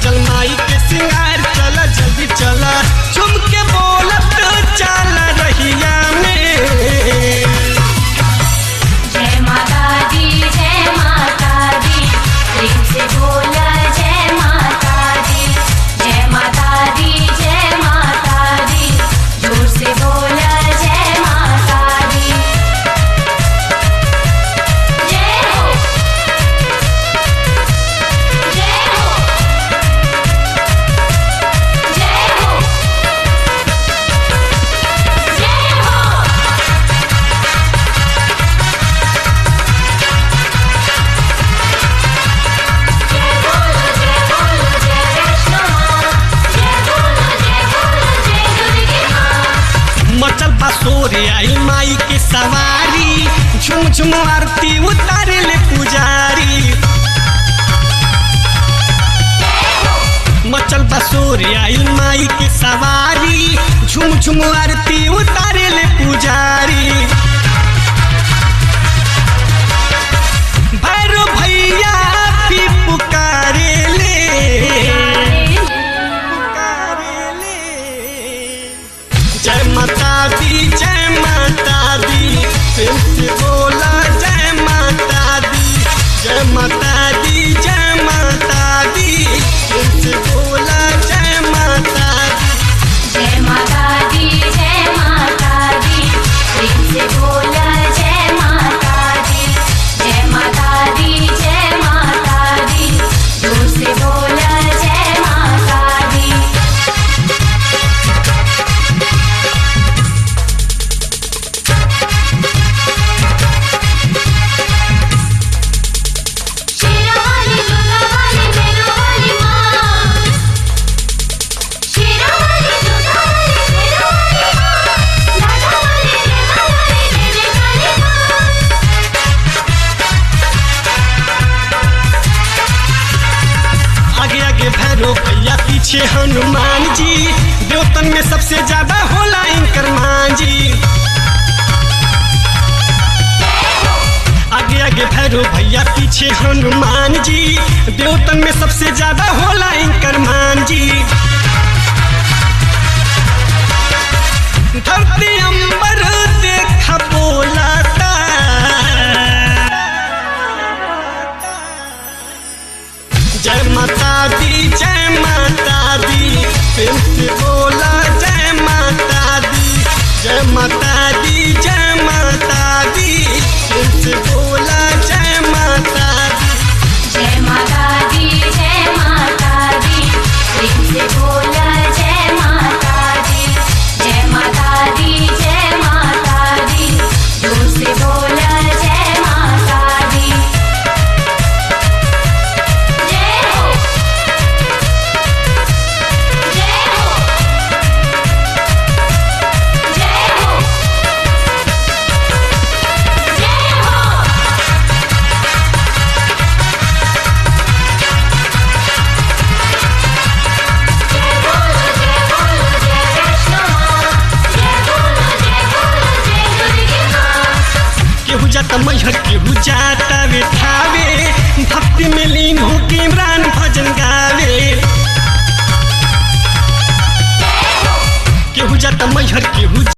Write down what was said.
सजल माई के सिंगार चल जल्दी चल झुम के बोलत चल रहिया में। जय माता दी प्रेम से बोला जय माता दी, जय माता दी जोर से बोला जय माता दी। जय हो जय हो जय हो जय हो। मचल बासोरे आई माई के सवारी झुम झुम आरती उतारे ले पुजारी। मचल बासोरे आई माई के सवारी झुम झुम आरती उतारे ले पुजारी। भैरो भैया भी पुकारे ले जय माता दी प्रेम से बोला जय माता दी, जय माता दी प्रेम से बोला जय माता दी। जय माता दी प्रेम से बोला जय माता दी, जय माता दी जोर से बोला जय माता दी। शेरावाली जोधावाली मेरावाली माँ, शेरावाली जोधावाली मेरावाली माँ, लाडावाली रेवावाली रे काली माँ। आगे आगे भैरो भैया पीछे हनुमान जी देवतन में सबसे ज्यादा होला इनकर मान जी। आगे आगे भैरो भैया पीछे हनुमान जी देवतन में सबसे ज्यादा होला इनकर मान जी। धरती अंबर देख बोलाता जय माता दी प्रेम से बोला जय माता दी, जय माता दी प्रेम से बोला जय माता दी। जय माता दी प्रेम से बोला जय माता दी, जय माता दी जोर से बोला जय माता दी। जय हो जय हो जय हो जय हो। केहू जाता मैहर केहू जाता वे ठावे भक्ति में लीन होके इमरान भजन गावे। केहू जाता मैहर केहू